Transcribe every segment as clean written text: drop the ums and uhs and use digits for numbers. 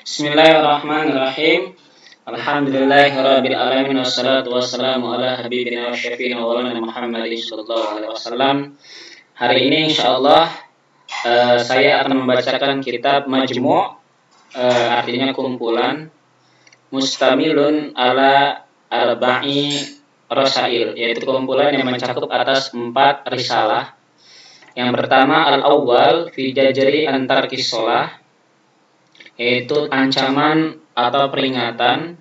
Bismillahirrahmanirrahim. Alhamdulillahirabbil alamin wassalatu wassalamu ala habibina wa syafiina wa maulana Muhammadin sallallahu alaihi wasallam. Hari ini insyaallah saya akan membacakan kitab Majmu', artinya kumpulan, mustamilun ala arba'i rasail, yaitu kumpulan yang mencakup atas 4 risalah. Yang pertama al-awwal fi jajri antar kisolah, yaitu ancaman atau peringatan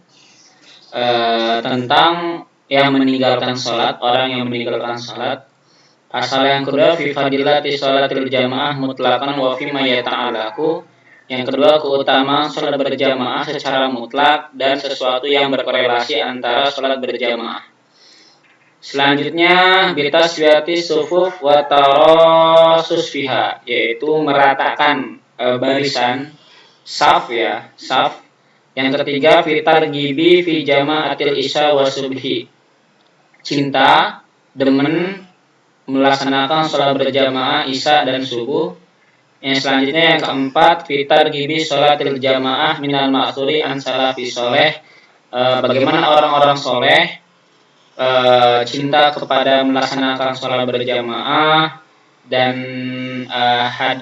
tentang yang meninggalkan sholat, orang yang meninggalkan sholat. Pasal yang kedua fi fadilati sholatil jamaah mutlaqan wa fi ma yata'alaku. Yang kedua keutamaan sholat berjamaah secara mutlak dan sesuatu yang berkorelasi antara sholat berjamaah. Selanjutnya bitaswiyati sufuf wa tarasus fiha, yaitu meratakan barisan saf. Yang ketiga fitar gibi fi jamaatil isya wa subhi, cinta demen melaksanakan sholat berjamaah isya dan subuh. Yang selanjutnya yang keempat fitar gibi sholatil jamaah minal ma'thuri an salafi soleh, bagaimana orang-orang soleh cinta kepada melaksanakan sholat berjamaah dan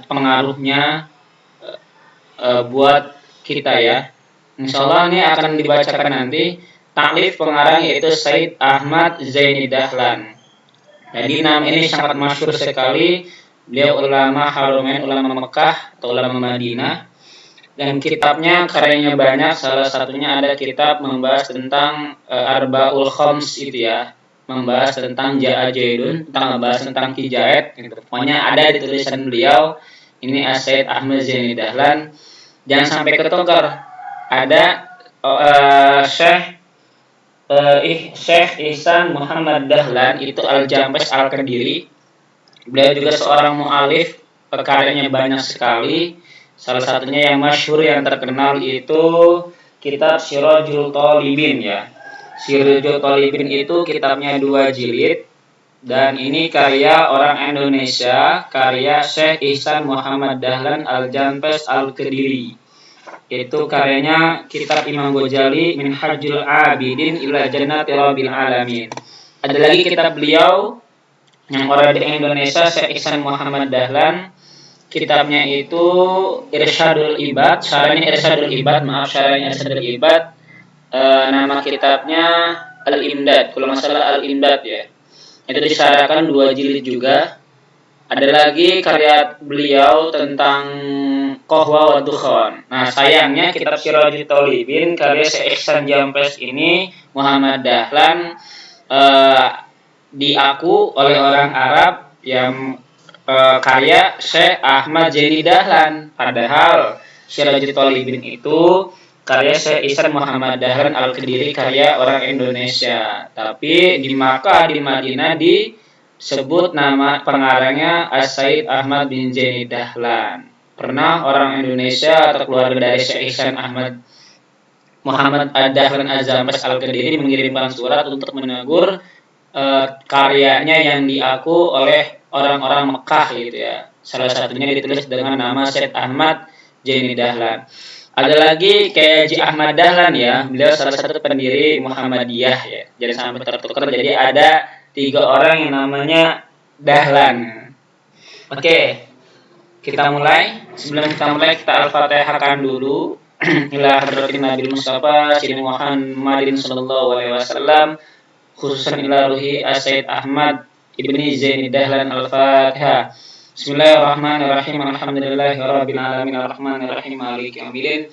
pengaruhnya buat kita ya. Insyaallah ini akan dibacakan nanti. Taklif pengarang yaitu Said Ahmad Zaini Dahlan. Jadi nama ini sangat masyhur sekali. Beliau ulama Haromain, ulama Mekah atau ulama Madinah. Dan kitabnya karyanya banyak. Salah satunya ada kitab membahas tentang Arba'ul Khams itu ya. Membahas tentang Ja'a Jaidun, membahas tentang Kijaid gitu. Pokoknya ada di tulisan beliau. Ini Said Ahmad Zaini Dahlan. Jangan sampai ketukar. Ada Syekh Ihsan Muhammad Dahlan, itu Al-Jampes Al-Kediri. Beliau juga seorang mu'alif, karyanya banyak sekali. Salah satunya yang masyhur, yang terkenal itu kitab Sirajul Thalibin ya. Sirajul Thalibin itu kitabnya 2 jilid. Dan ini karya orang Indonesia, karya Syekh Ihsan Muhammad Dahlan Al-Jampes Al-Kediri. Itu karyanya kitab Imam Ghazali Minhajul Abidin ila Jannati Rabbil Alamin. Ada lagi kitab beliau yang orang di Indonesia, Syekh Ihsan Muhammad Dahlan. Kitabnya itu Irsyadul Ibad, syarahnya Irsyadul Ibad. Nama kitabnya Al-Imdad, kalau masalah Al-Imdad ya. Itu disyarahkan 2 jilid juga. Ada lagi karya beliau tentang Qahwa wa Dukhan. Nah, sayangnya kitab Sirajul Thalibin karya Syekh Ihsan Jampes ini Muhammad Dahlan diaku oleh orang Arab yang karya Syekh Ahmad Zaini Dahlan. Padahal Sirajul Thalibin itu karya Syekh Ihsan Muhammad Dahlan Al-Kediri, karya orang Indonesia. Tapi di Makkah, di Madinah disebut nama pengarangnya As-Said Ahmad bin Zaini Dahlan. Pernah orang Indonesia atau keluarga dari Syekh Ihsan Ahmad Muhammad Dahlan Az-Jampes Al-Kediri mengirimkan surat untuk menegur karyanya yang diaku oleh orang-orang Mekah gitu ya. Salah satunya ditulis dengan nama Said Ahmad Zaini Dahlan. Ada lagi kayak Ji Ahmad Dahlan ya, beliau salah satu pendiri Muhammadiyah ya. Jadi sampai tertukar, jadi ada 3 orang yang namanya Dahlan. Oke, kita mulai. Sebelum kita mulai, kita al-fatihahkan dulu. Ila hadratin Nabi Mustafa Sayyidina Muhammadin sallallahu alaihi wasallam, khususan ila ruhi Said Ahmad Ibni Zaini Dahlan. Al-Fatihah. Bismillahirrahmanirrahim. Alhamdulillahirabbil alamin arrahmanirrahim maliki yaumiddin.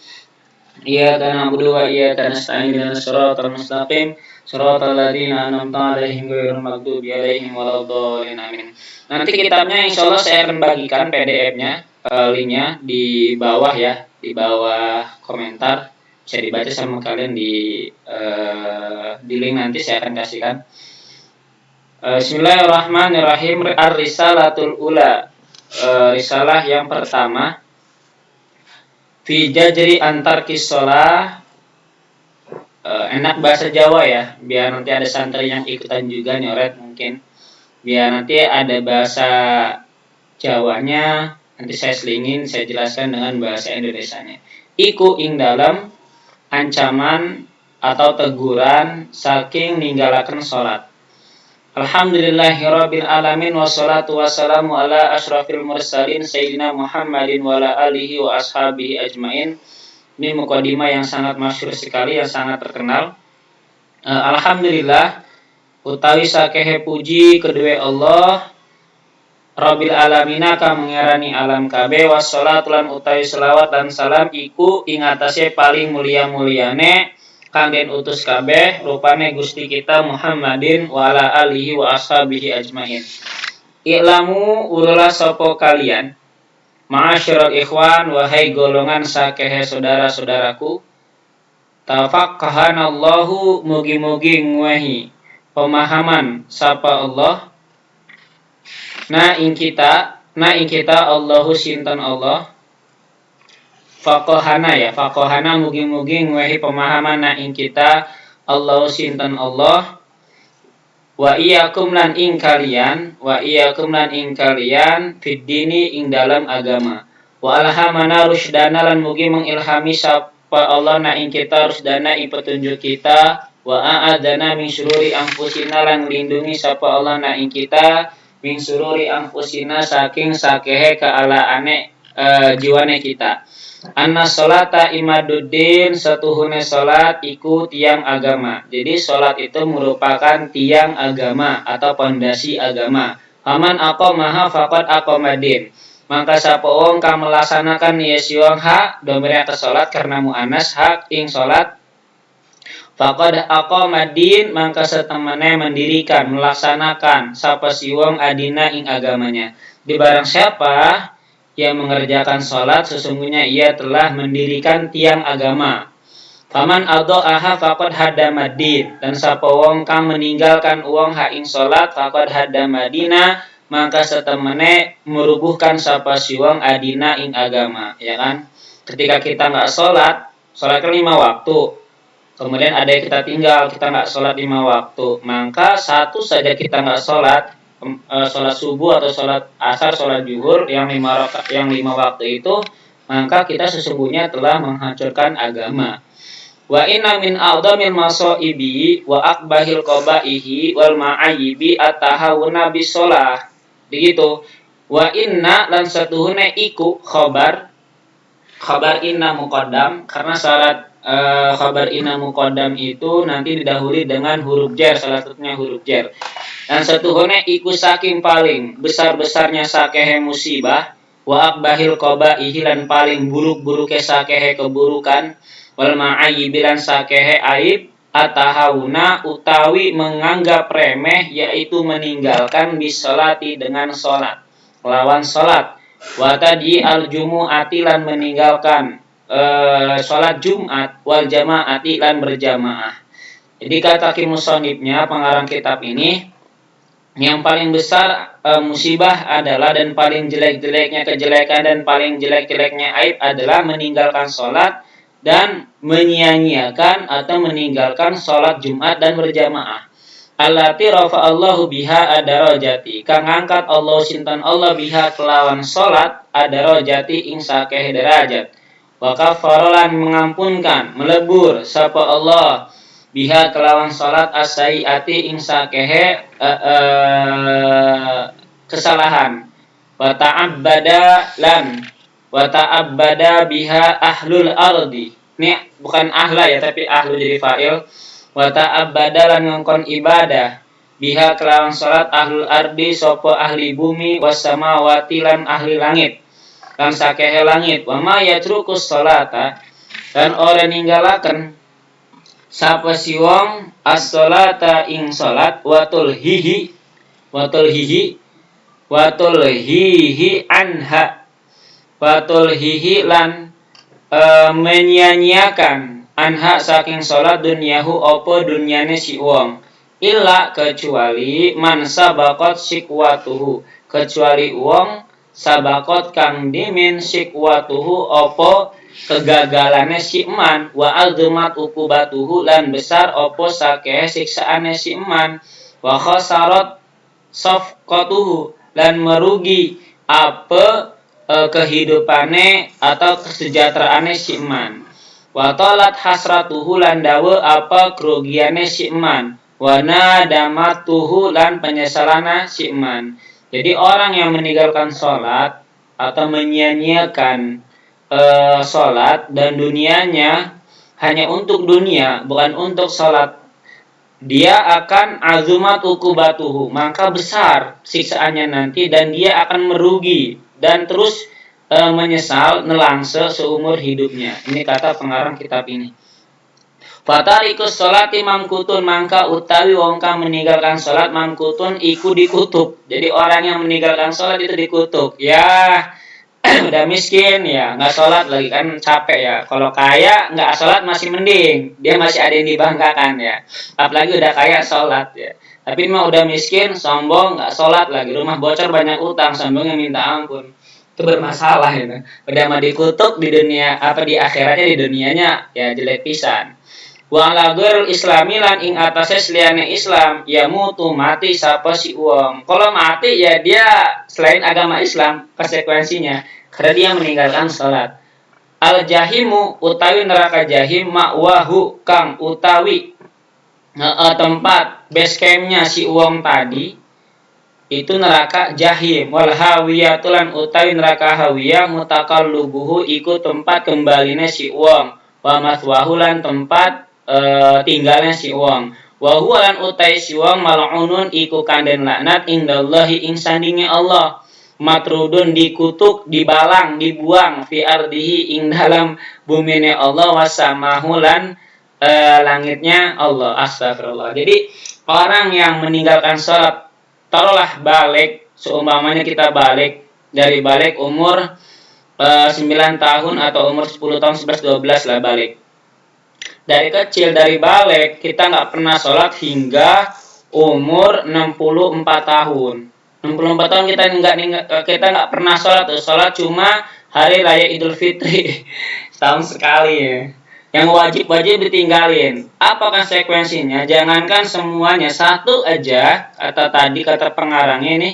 Iyyaka na'budu wa iyyaka nasta'in ihdinas siratal mustaqim siratal ladzina an'amta 'alaihim ghairil maghdubi 'alaihim waladdallin. Amin. Nanti kitabnya insyaallah saya akan bagikan PDF-nya, linknya di bawah ya, di bawah komentar. Bisa dibaca sama kalian di link nanti saya akan kasihkan. Bismillahirrahmanirrahim. Ar-Risalatul Ula, risalah yang pertama. Fi jajri antar kisolah, enak bahasa Jawa ya, biar nanti ada santri yang ikutan juga nyoret mungkin. Biar nanti ada bahasa Jawanya, Nanti saya selingin, saya jelaskan dengan bahasa Indonesianya. Iku ing dalam ancaman atau teguran saking ninggalaken salat. Alhamdulillahirabbil alamin wassalatu wassalamu ala asyrafil mursalin sayyidina Muhammadin wa ala alihi wa ashabihi ajmain. Ini mukadimah yang sangat masyhur sekali, yang sangat terkenal. Alhamdulillah utawi sakehe puji kedua Allah Rabbil alamina kang mengerani alam kabeh, wassalatu lan utawi selawat dan salam iku ing atase paling mulia-muliane kang den utus kabeh rupane Gusti kita Muhammadin wa ala alihi wa ashabihi ajmain. I'lamu urulah sapa kalian, ma'asyiral ikhwan, wahai golongan sakehe saudara-saudaraku, tafaqqahanallahu, mugi-mugi ngwehi pemahaman sapa Allah na ing kita Allahu sinten Allah faqahana mugi-mugi ngwehi pemahaman na ing kita Allahu sinten Allah wa iyyakum lan ing kalian fid dini ing dalam agama wa alhamana rusydana lan mugi mengilhami sapa Allah na ing kita rusdana ing petunjuk kita wa a'adana min syururi anfusina lan lindungi sapa Allah na ing kita min sururi anfusina saking sakehe kaalaane jiwane kita. Anna sholata imaduddin, setuhune salat iku tiang agama. Jadi salat itu merupakan tiang agama atau pondasi agama. Faman aqamaha faqad aqamadin. Maka sapa wong kang melaksanakan yesiwang hak domere atas salat karena muannas hak ing salat faqad aqamadin, maka setemene mendirikan, melaksanakan sapa si wong adina ing agamanya. Di barang siapa yang mengerjakan salat sesungguhnya ia telah mendirikan tiang agama. Faman adha'aha faqad hadamadin, dan sapa wong kang meninggalkan wong ha ing salat faqad hadamadina, maka setemene merubuhkan sapa si wong adina ing agama, ya kan? Ketika kita enggak salat kan 5 waktu. Kemudian ada yang kita tinggal, kita nggak sholat 5 waktu. Maka satu saja kita nggak sholat, sholat subuh atau sholat asar, sholat zuhur yang 5 waktu itu, maka kita sesungguhnya telah menghancurkan agama. Wa inna min a'dhamil masaibi wa akbahil qabaihi wal ma'ayibi at-tahawuna bisolah. Begitu. Wa inna lan satuhune iku khabar inna muqaddam, karena syarat khabar inna muqaddam itu nanti didahului dengan huruf jar, salah satunya huruf jar. Dan satuhune iku saking paling besar-besarnya sakehe musibah wa akbahil qabaihi lan paling buruk-buruke sakehe keburukan wal ma'ayibi lan sakehe aib atahawuna utawi menganggap remeh, yaitu meninggalkan bisolati dengan salat, lawan salat, wa tadi al jumu'ati lan meninggalkan sholat Jumat wal jamaati lan berjamaah. Jadi kata musannifnya, pengarang kitab ini, yang paling besar musibah adalah dan paling jelek-jeleknya kejelekan dan paling jelek-jeleknya aib adalah meninggalkan sholat dan menyia-nyiakan atau meninggalkan sholat Jumat dan berjamaah. Allati rafa'allahu biha adarajati, kang ngangkat Allah sinten Allah biha kelawan sholat adarajati ing sakeh derajat. Wa kafarolan mengampunkan, melebur sapa Allah biha kelawan salat as-sayyiati ing sakehe kesalahan. Wa ta'abbada biha ahlul ardi. Ini bukan ahla ya, tapi ahlu jadi fa'il. Wa ta'abbada lan ngongkon ibadah biha kelawan salat ahlul ardi sapa ahli bumi, was samawati lan ahli langit. Lan sakehe langit, wa ma yatrukus sholata, dan orang ninggalaken sapa si wong as-sholata ing salat watul hihi lan menyia-nyiakan anha saking salat dunyahu opo dunyane si wong, illa kecuali man sabaqat sikwatuhu, kecuali wong sabakot kang dimin sikwatuhu opo kegagalane si eman, wa azumat ukubatuhu lan besar opo sakehe siksaane si eman, wa khasarat safqatuhu lan merugi apa kehidupane atau kesejahteraane si eman. Wa talat hasratuhu lan dawe apa kerugiane si eman. Wa nadamatuhu lan penyesalana si eman. Jadi orang yang meninggalkan sholat atau menyia-nyiakan sholat dan dunianya hanya untuk dunia, bukan untuk sholat, dia akan azumat ukubatuhu, maka besar siksaannya nanti dan dia akan merugi dan terus menyesal nelangse seumur hidupnya. Ini kata pengarang kitab ini. Fatarikus sholati mamkutun, mangka utawi wong kang meninggalkan sholat mamkutun iku dikutuk. Jadi orang yang meninggalkan sholat itu dikutuk. Ya udah miskin ya nggak sholat lagi kan capek ya. Kalau kaya nggak sholat masih mending, dia masih ada yang dibanggakan ya. Apalagi udah kaya sholat ya. Tapi mah udah miskin, sombong, nggak sholat lagi, rumah bocor, banyak utang, sombongnya minta ampun. Itu bermasalah itu. Udah mah dikutuk di dunia, apa di akhiratnya, di dunianya ya jelek pisan. Wa ala ghairil islami lan ing atase liyane Islam ya mutu mati sapa si wong. Kalau mati ya dia selain agama Islam konsekuensinya karena dia meninggalkan salat. Al jahimu utawi neraka jahim ma'wahu kang utawi tempat base campnya si wong tadi itu neraka jahim. Wal hawiyatulan utawi neraka hawiyah mutakallubuhu iku tempat kembaline si wong. Wa maswahu lan tempat tinggalnya si wong. Wa huwa lan utai si wong mal'unun iku kanden laknat indallahi ing sandinge Allah. Matrudun dikutuk, dibalang, dibuang fi ardihi ing dalam bumine Allah wasamahu lan langitnya Allah. Astagfirullah. Jadi orang yang meninggalkan sholat, taruhlah balik, seumpamanya kita balik dari balik umur 9 tahun atau umur 10 tahun, 11, 12 lah balik. Dari kecil, dari balik, kita nggak pernah sholat hingga umur 64 tahun. 64 tahun kita nggak pernah sholat. Sholat cuma hari raya Idul Fitri. Setahun sekali ya. Yang wajib-wajib ditinggalin. Apa konsekuensinya? Jangankan semuanya, satu aja, kata pengarangnya ini,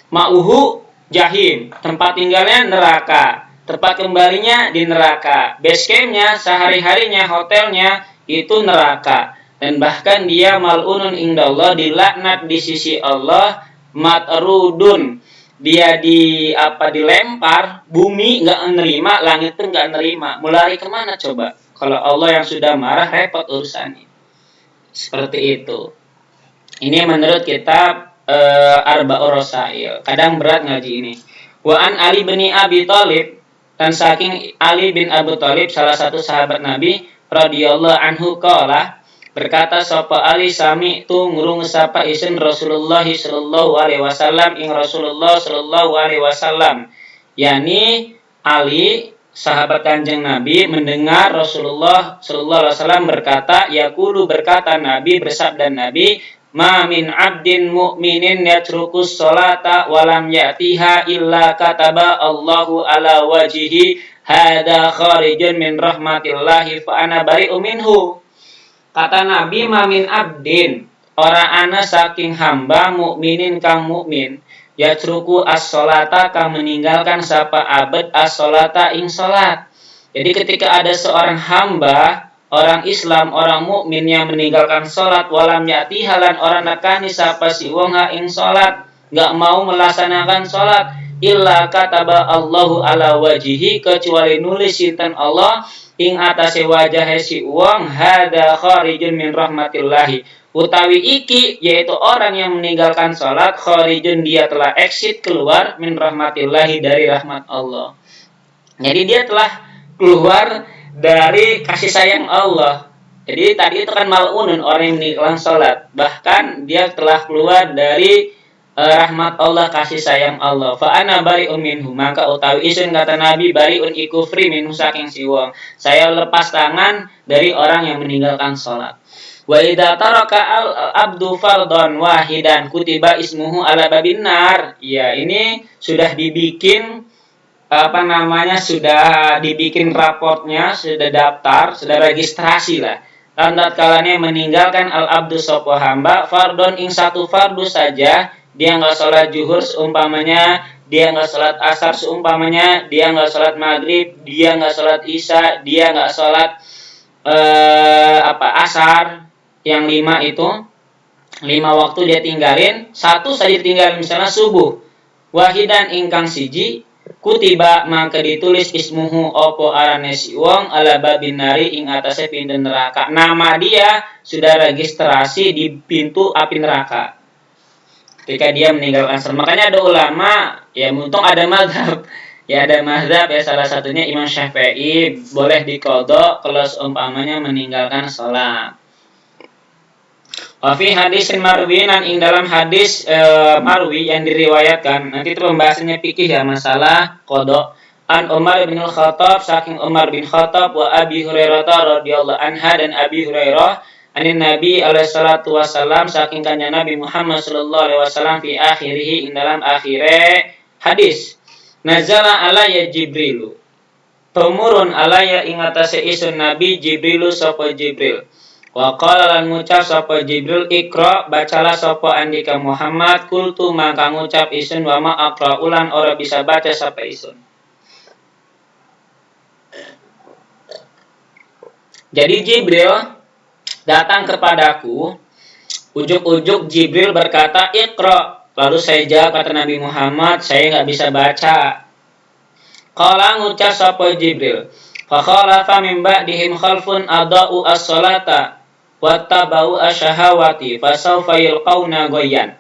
ma'uhu jahim, tempat tinggalnya neraka, tempat kembalinya di neraka, base campnya, sehari-harinya, hotelnya itu neraka, dan bahkan dia mal'unun indallah, dilaknat di sisi Allah, matrudun, dia dilempar, bumi nggak nerima, langit pun nggak nerima, mau lari kemana coba? Kalau Allah yang sudah marah, repot urusannya. Seperti itu. Ini menurut kitab Arba'ur Rasail. Kadang berat ngaji ini. Wa an Ali bin Abi Thalib, dan saking Ali bin Abi Thalib, salah satu sahabat Nabi radhiyallahu anhu qala, berkata sapa Ali sami tu ngurung sapa isun Rasulullah sallallahu alaihi wasallam ing Rasulullah sallallahu alaihi wasallam. Yani Ali sahabat Kanjeng Nabi mendengar Rasulullah sallallahu alaihi wasallam berkata, yaqulu, berkata Nabi, bersabda Nabi, ma min abdin mu'minin yatrukus sholata walam ya'tiha illa kataba Allahu ala wajhihi hada kharijun min rahmatillahi fa ana bari'u minhu. Kata Nabi, ma min abdin, orang ana saking hamba mukminin kang mukmin, yatruku as-sholata kang meninggalkan sapa abad as-sholata ing sholat. Jadi ketika ada seorang hamba, orang Islam, orang mukmin yang meninggalkan sholat, walam yati halan orang nakani sapa si wong ha ing sholat, nggak mau melaksanakan sholat, illa kataba Allahu ala wajihi, kecuali nulis sinten Allah ing atase wajah si wong, hada kharijun min rahmatillahi, utawi iki yaitu orang yang meninggalkan sholat, kharijun, dia telah exit, keluar, min rahmatillahi, dari rahmat Allah. Jadi dia telah keluar dari kasih sayang Allah. Jadi tadi itu kan mal'unun, orang yang meninggalkan sholat, bahkan dia telah keluar dari rahmat Allah, kasih sayang Allah. Fa ana bari'un minhu, maka utawi isun kata Nabi, bari'un iku free minhu saking si wong, saya lepas tangan dari orang yang meninggalkan sholat. Wa idza taraka al-abdu fardhan wahidan kutiba ismuhu ala babin nar. Ya, ini sudah dibikin sudah dibikin raportnya, sudah daftar, sudah registrasi lah. Tanda kalanya meninggalkan al-abdu sapa hamba fardhon ing satu fardu saja, dia enggak sholat zuhur, seumpamanya dia nggak sholat asar seumpamanya, dia nggak sholat maghrib, dia nggak sholat isya, dia nggak sholat asar, yang 5 itu 5 waktu dia tinggalin, satu saja tinggalin, misalnya subuh, wahidan ingkang siji, kutiba maka ditulis ismuhu opo arane si wong ala babin nari ing atase pintu neraka. Nama dia sudah registrasi di pintu api neraka ketika dia meninggalkan sholat. Makanya ada ulama, ya untung ada mazhab. Ya ada mazhab, ya salah satunya Imam Syafi'i boleh diqadha kalau seumpamanya meninggalkan sholat. Wa fi hadisin marwinan ing dalam hadis marwi yang diriwayatkan, nanti itu pembahasannya fikih ya masalah qada. An Umar bin Khattab, saking Umar bin Khattab, wa Abi Hurairah radhiyallahu anha, dan Abi Hurairah anin Nabi alaihi salatu wasallam, saking kanjeng Nabi Muhammad sallallahu alaihi wasallam, fi akhirih ing dalam akhire hadis, nazala alayya Jibrilu, tumurun alaya ing atase isun Nabi Jibrilu sapa Jibril. Wa qala lan ngucap sapa Jibril, Iqra, bacalah sapa andika Muhammad, kultu maka ngucap isun, wa ma aqra ulan ora bisa baca sapa isun. Jadi Jibril datang kepadaku, ujuk-ujuk Jibril berkata, Iqra. Lalu saya jawab, kata Nabi Muhammad, saya nggak bisa baca. Qala ngucap sapa Jibril, fa khalafa min ba'dihim khalfun adau as-salata wattaba'u asyahawati fasawfa yulqauna ghayyan.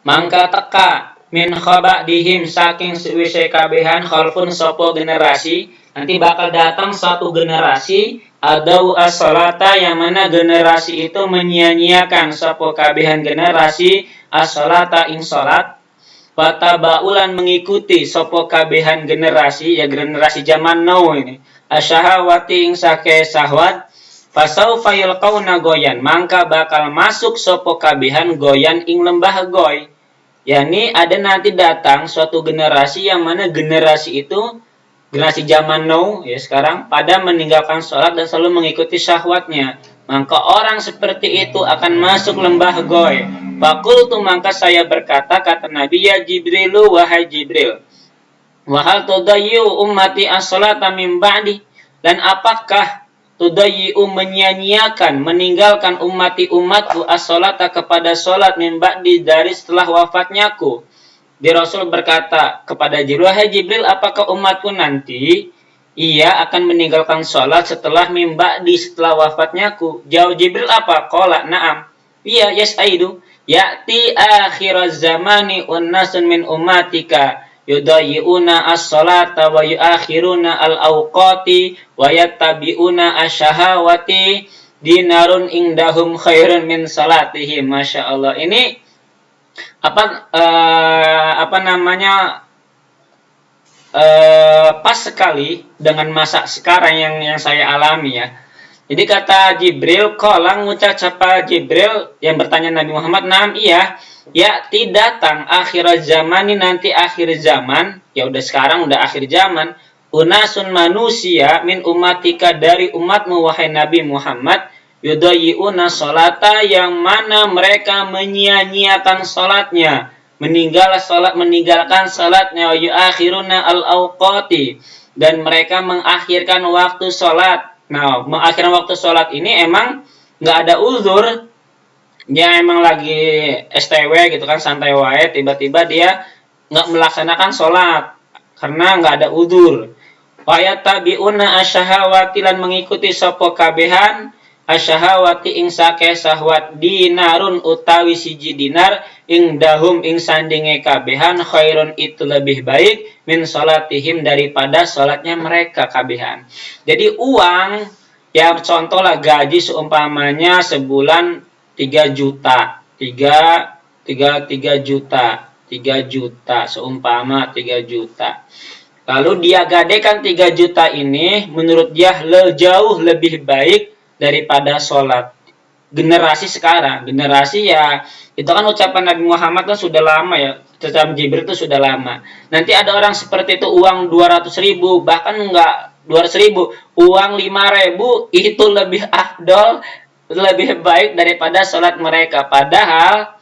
Mangka teka min khaba'dihim, saking suwise kabehan, khalfun sapa generasi, nanti bakal datang satu generasi, adau as-salata, yang mana generasi itu menyia-nyiakan sapa kabehan generasi as-salata ing salat, watabaulan mengikuti sapa kabehan generasi, ya generasi zaman now ini, asyahawati ing sake sahwat, fasaufa yulqauna goyan, mangka bakal masuk sapa kabehan goyan ing lembah goy. Yani ada nanti datang suatu generasi yang mana generasi itu generasi zaman now ya sekarang pada meninggalkan sholat dan selalu mengikuti syahwatnya, maka orang seperti itu akan masuk lembah goy. Fakultu, maka saya berkata, kata Nabi, ya Jibrilu, wahai Jibril, wahal tudayyu ummati as-salata min ba'di, dan apakah tudayyu menyia-nyiakan, meninggalkan umatku as-salata kepada sholat min ba'di, dari setelah wafatnyaku. Di Rasul berkata kepada Jibril, wahai Jibril, apakah umatku nanti ia akan meninggalkan sholat setelah min ba'di, setelah wafatnyaku? Jawab Jibril apa? Qala na'am, iya, yes aidu. Ya'ti akhiraz zamani unnasun min ummatika yudayi'una as-salata wa yuakhiruna al-awqati wa yattabi'una asyahawati dinarun indahum khairun min salatihim. Masya Allah. Ini pas sekali dengan masa sekarang yang saya alami ya. Jadi kata Jibril, qala ngucap siapa Jibril yang bertanya Nabi Muhammad, "Naam, iya, ya tidak datang akhir zaman, nanti akhir zaman, ya udah sekarang udah akhir zaman, unasun manusia min ummatika, dari umatmu wahai Nabi Muhammad, yudayi'una sholata, yang mana mereka menyia-nyiakan salatnya, meninggalkan salatnya, wa yuakhiruna al-awqati, dan mereka mengakhirkan waktu salat." Nah, mengakhirkan waktu sholat ini emang nggak ada uzur, dia emang lagi STW gitu kan, santai wae, tiba-tiba dia nggak melaksanakan sholat karena nggak ada uzur. Wa yattabi'una asyahawati, lan mengikuti sapa kabehan asyahawati ing sake sahwat, dinarun utawi siji dinar, ing dahum ing sandinge kabehan, khairun itu lebih baik, min salatihim daripada salatnya mereka kabehan. Jadi uang, ya contoh lah gaji seumpamanya sebulan 3 juta, 3 juta, seumpama 3 juta. Lalu dia gadekan 3 juta ini, menurut dia jauh lebih baik daripada sholat. Generasi sekarang, generasi ya, itu kan ucapan Nabi Muhammad kan sudah lama ya, ucapan Jibril itu sudah lama. Nanti ada orang seperti itu, uang 200.000, bahkan enggak 200.000, uang 5.000 itu lebih afdol, lebih baik daripada sholat mereka. Padahal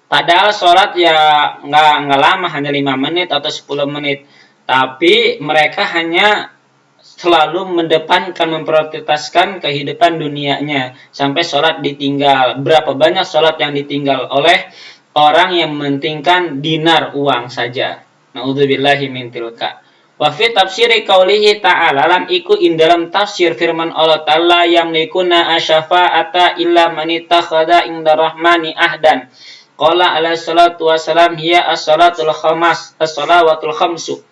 Padahal sholat ya nggak lama, hanya 5 menit atau 10 menit. Tapi mereka hanya selalu mendepankan, memprioritaskan kehidupan dunianya sampai sholat ditinggal. Berapa banyak sholat yang ditinggal oleh orang yang mementingkan dinar, uang saja. Na'udzubillahi min tilka. Wa fi tafsiri qaulihi ta'ala, lan iku ing dalam tafsir firman Allah Ta'ala, yamlikuna asyafa'ata illa man ittakhadha inda rahmani ahdan. Qala alaihi salatu wassalam hiya as-salatul khamas, as-salawatul khamsu.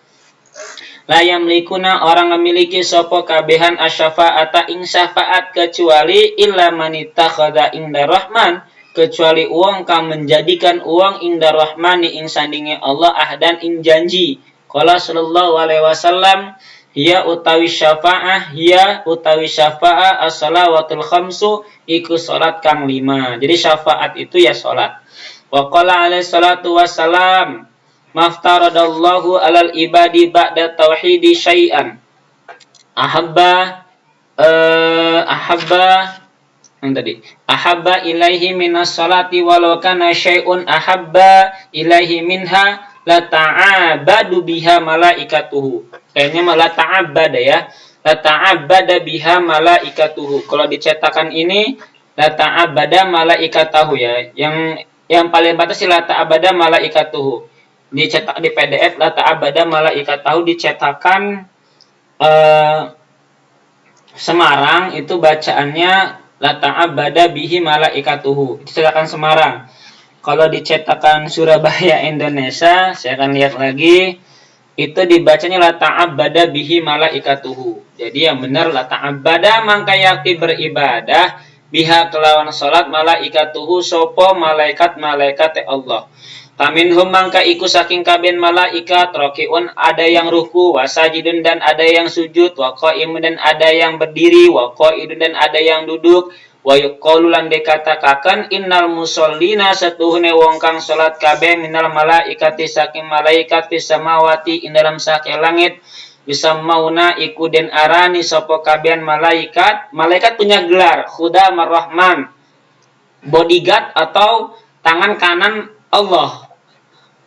La yamlikuna orang memiliki sopo kabehan asyafa'ata ing syafaat kecuali illa man ittakhadha inda rahman, kecuali uang kang menjadikan uang inda rahmani ing sandinge Allah ahdan ing janji. Qala sallallahu alaihi wasallam hiya utawi syafa'ah, hiya utawi syafa'ah as-salawatul khamsu, iku salat kang 5. Jadi syafaat itu ya salat. Wa qala alaihi salatu wassalam maftaradallahu alal ibadi ba'da tauhidi syai'an ahabba ilaihi minas salati walau kana syai'un ahabba ilaihi minha la ta'abadu biha malaikatuhu. Kayaknya malah ta'abbada ya. La ta'abbada biha malaikatuhu. Kalau dicetakan ini la ta'abbada malaikatahu ya. Yang paling batas la ta'abbada malaikatuhu. Dicetak di PDF la ta'abbada malaikatahu, dicetakan Semarang itu bacaannya la ta'abbada bihi malaikatuhu. Dicetakan Semarang. Kalau dicetakan Surabaya Indonesia, saya akan lihat lagi, itu dibacanya la ta'abbada bihi malaikatuhu. Jadi yang benar la ta'abbada mangka yakti beribadah biha kelawan salat malaikatuhu sopo malaikat Allah. Faminhum mangka iku saking kabeh malaikat rakiun, ada yang ruku, wasajidun dan ada yang sujud, wa qaimun dan ada yang berdiri, wa qaidun dan ada yang duduk, wa yuqalu lan dikatakaken innal musallina satuhune wong kang salat kabeh minal malaikati saking malaikat fis samawati ing dalam saking langit, bisa mauna iku den arani sapa kabehan malaikat. Malaikat punya gelar khudamar rahman, bodyguard atau tangan kanan Allah.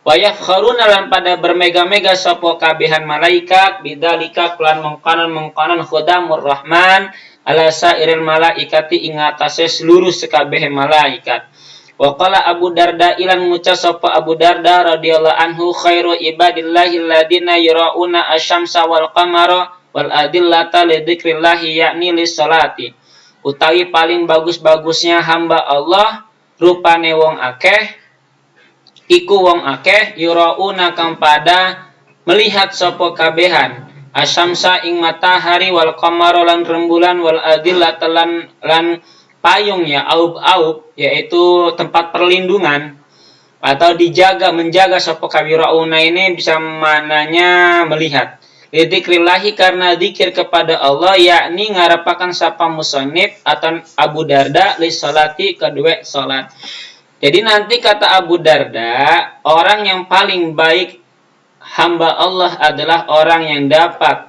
Wa yafkharuna lan pada bermega-mega sapa kabehan malaikat bidzalika kelan mengkanan khudamur rahman ala sairil malaikati ing atase seluruh sekabeh malaikat. Wa qala Abu Darda ilan ngucap sapa Abu Darda radhiyallahu anhu khairu ibadillahi alladziina yarauna asy-syamsa wal qamara wal adillata li dzikrillahi yakni lis salati. Utawi paling bagus-bagusnya hamba Allah rupane wong akeh, iku wong akeh yurauna kang pada melihat sapa kabehan asyamsa ing matahari wal qamara lan rembulan wal adillata lan payung ya aub-aub, yaitu tempat perlindungan atau menjaga sapa kawirauna ini bisa mananya melihat. Lidzikrillahi karena zikir kepada Allah, yakni ngarapakan sapa musannif atau Abu Darda li salati kedua salat. Jadi nanti kata Abu Darda, orang yang paling baik hamba Allah adalah orang yang dapat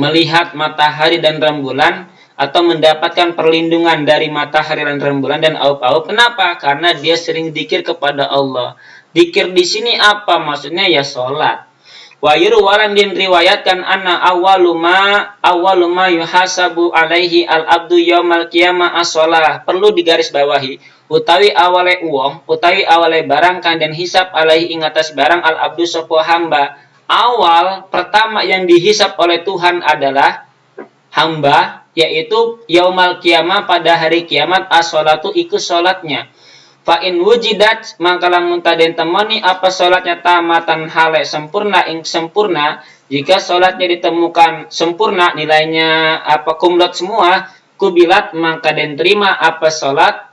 melihat matahari dan rembulan atau mendapatkan perlindungan dari matahari dan rembulan dan aub-aub. Kenapa? Karena dia sering dzikir kepada Allah. Dzikir di sini apa maksudnya? Ya salat. Wa yurwalan din riwayatkan anna awwaluma yuhasabu alaihi al-abdu yaumal qiyamah as-shalah. Perlu digarisbawahi, utawi awale uang, utawi awale barang kang den hisab alaihi ing atas barang al-abdu sapa hamba. Awal pertama yang dihisab oleh Tuhan adalah hamba, yaitu yaumal qiyamah pada hari kiamat as-shalatu iku salatnya. Fa in wujidat maka lamun taden temoni apa salatnya tamatan hale sempurna ing sempurna, jika salatnya ditemukan sempurna nilainya apa kumlot semua, kubilat maka den terima apa salat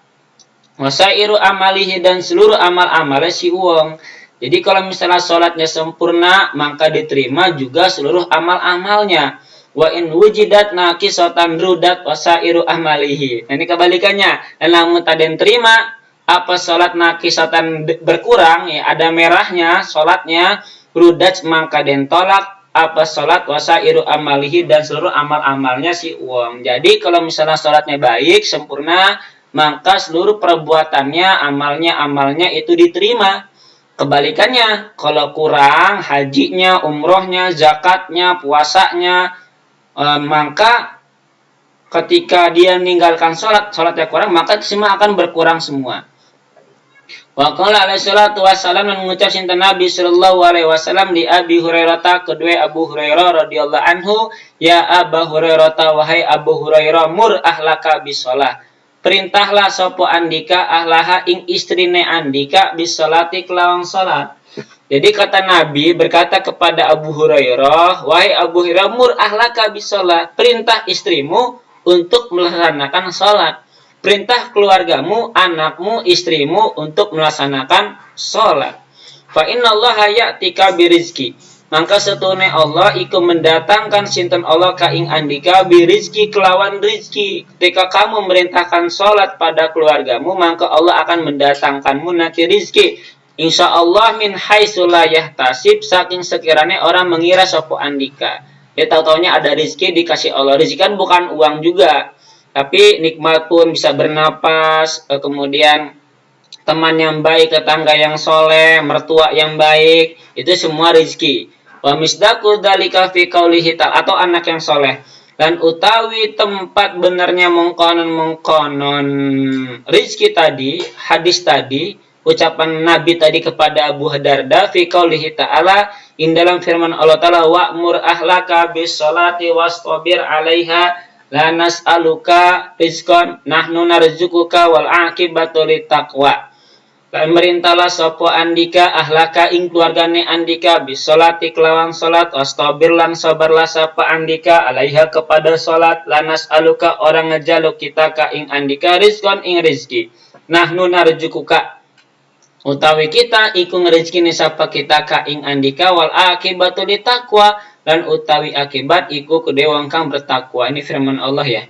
wasairu amalihi dan seluruh amal-amalnya si uang. Jadi kalau misalnya salatnya sempurna maka diterima juga seluruh amal-amalnya. Wa in wujidat naqisatan rudat wasairu amalihi. Nah, ini kebalikannya. Dan lamun taden terima apa salat naqisatan berkurang, ya ada merahnya salatnya, rudat maka den tolak apa salat wasairu amalihi dan seluruh amal-amalnya si uang. Jadi kalau misalnya salatnya baik sempurna maka seluruh perbuatannya, amalnya itu diterima. Kebalikannya, kalau kurang hajinya, umrohnya, zakatnya, puasanya, maka ketika dia meninggalkan sholatnya kurang, maka semua akan berkurang semua. Wa qala alaihi salatu wassalam, dan mengucap sinten Nabi sallallahu alaihi wasallam di Abi Hurairah, kedua Abu Hurairah radhiyallahu anhu, ya Abu Hurairah, wahai Abu Hurairah, mur ahlaka bisolah, perintahlah sopo andika ahlaha ing istrine andika bisolati kelawan salat. Jadi kata Nabi berkata kepada Abu Hurairah, wahai Abu Hurairah, mur ahlaka bisolah, perintah istrimu untuk melaksanakan salat. Perintah keluargamu, anakmu, istrimu untuk melaksanakan sholat. Fa innallaha ya'tika birizki, maka setune Allah iku mendatangkan sinten Allah ka ing andika birizki kelawan rizki. Ketika kamu memerintahkan sholat pada keluargamu, maka Allah akan mendatangkanmu nanti rizki. Insyaallah min haitsu la yahtasib, saking sekiranya orang mengira sopo andika. Ya tahu-taunya ada rizki dikasih Allah. Rizki kan bukan uang juga, tapi nikmat pun, bisa bernapas, kemudian teman yang baik, tetangga yang soleh, mertua yang baik, itu semua rezeki. Wa misdaqu dzalika fi qaulihi ta'ala, atau anak yang soleh. Dan utawi tempat benarnya mengkonon rezeki tadi, hadis tadi, ucapan Nabi tadi kepada Abu Darda fi qaulihi ta'ala, in dalam firman Allah Ta'ala, wa'mur ahlaka bis sholati wastabir 'alaiha la nas'aluka rizqan nahnu narzuquka wal aqibatu littaqwa. Lan merintahlah sapa andika ahlaka ing keluargane andika bisolati kelawan salat, wastabir lan sabarlah sapa andika alaiha kepada salat, la nas'aluka orang ngejaluk kita ka ing andika rizqan ing rizki, nahnu narzuquka utawi kita iku ngerezekine sapa kita ka ing andika, wal aqibatu littaqwa, dan utawi akibat iku kedue wong kang bertakwa. Ini firman Allah ya.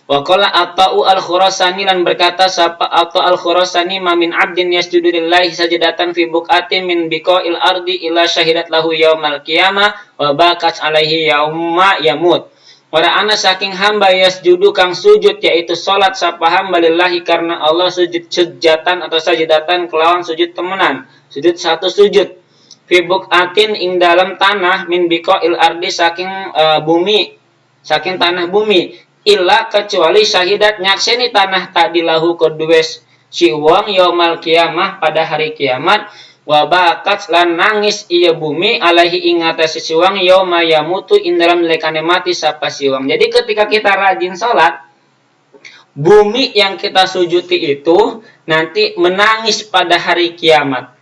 Wa qala Ata'u al-Khurasani, dan berkata sapa Ata'u al-Khurasani, ma min 'abdin yasjudu lillahi sajadatan fi buqatin min biqa'il ardi illa syahidat lahu yaumal qiyamah wa bakat alaihi yauma yamut. Ora ana saking hamba yasjudu kang sujud, yaitu salat sapa hamba lillahi karena Allah, sujud sujatan atau sajadatan kelawan sujud temenan, sujud satu sujud, fi buqatin ing dalam tanah, min biqa'il ardi saking bumi, saking tanah bumi, illa kecuali syahidat nyakseni tanah tadi lahu kedue si wong yaumal kiamah pada hari kiamat, wa bakat lan nangis iya bumi alaihi ing atase si wong yauma yamutu ing dalam lekane mati sapa si wong. Jadi ketika kita rajin salat, bumi yang kita sujuti itu nanti menangis pada hari kiamat.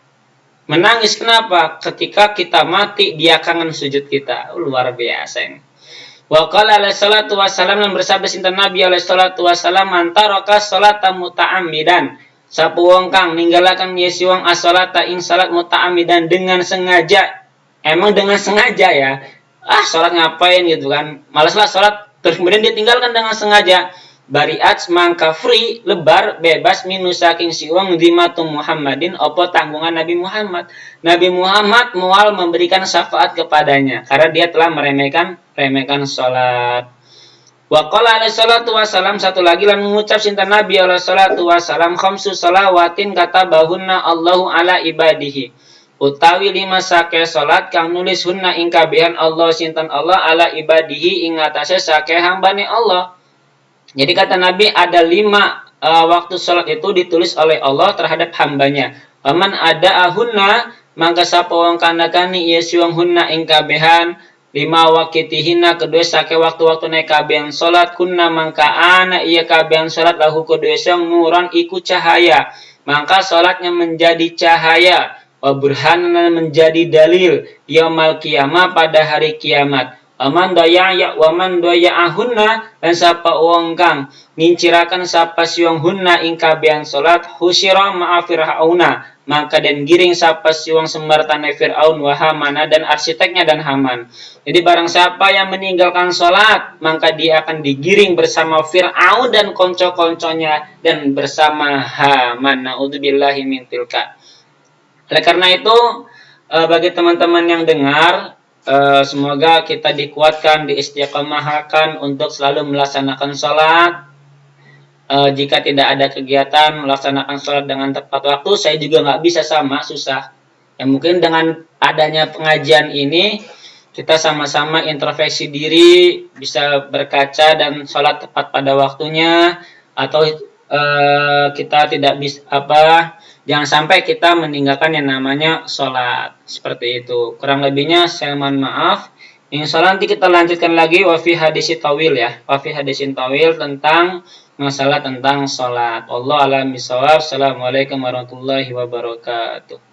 Menangis kenapa? Ketika kita mati, dia kangen sujud kita. Luar biasa ini. Wa qala alaihi salatu wassalam, dan bersabda sinten Nabi alaihi salatu wassalam, antaraka salata muta'ammidan, sapu wong kang ninggalaken yesi wong as-salata ing salat muta'ammidan, dengan sengaja. Emang dengan sengaja ya. Salat ngapain gitu kan. Malaslah salat, terus kemudian dia tinggalkan dengan sengaja. Bariat mangka free, lebar, bebas minus saking si wong dimatu Muhammadin, opo tanggungan Nabi Muhammad. Nabi Muhammad mual memberikan syafaat kepadanya karena dia telah meremehkan salat. Wa qala alaihi salatu wassalam, satu lagi lan mengucap sinten Nabi alaihi salatu wassalam, khamsu shalawatin katabahunna Allahu ala ibadihi, utawi 5 sake salat kang nulis hunna ing kabehan Allah sinten Allah ala ibadihi ing atase sake hambane Allah. Jadi kata Nabi ada 5 waktu salat itu ditulis oleh Allah terhadap hambanya. Waman ada ahunna, mangka sapa wong kandakani ieu wong hunna ing kabehan 5 waqitihina kedue sake waktu-waktu naik kabehan salat, kunna mangka ana iya kabehan salat lahu kedue sing nuran iku cahaya, maka salatnya menjadi cahaya, wa burhanan menjadi dalil yaumul qiyamah pada hari kiamat. Waman doya'ahunna, dan sapa wong kang ngincirakan sapa si wong hunna ing kabehan salat, husyira ma'a fir'auna, maka dan giring sapa si wong sembartane Fir'aun wa Hamana, dan arsiteknya dan Haman. Jadi barang siapa yang meninggalkan salat, maka dia akan digiring bersama Fir'aun dan konco-konconya dan bersama Haman. Na'udzubillahi min tilka. Oleh karena itu, bagi teman-teman yang dengar, semoga kita dikuatkan, diistiqomahkan untuk selalu melaksanakan sholat. jika tidak ada kegiatan melaksanakan sholat dengan tepat waktu, saya juga nggak bisa, sama susah. Ya mungkin dengan adanya pengajian ini kita sama-sama introspeksi diri, bisa berkaca dan sholat tepat pada waktunya, atau kita tidak bisa jangan sampai kita meninggalkan yang namanya sholat, seperti itu. Kurang lebihnya saya mohon maaf. Insyaallah nanti kita lanjutkan lagi wafi hadisin tawil ya. Wafi hadisin tawil tentang masalah tentang sholat. Allah alam bisawab. Assalamualaikum warahmatullahi wabarakatuh.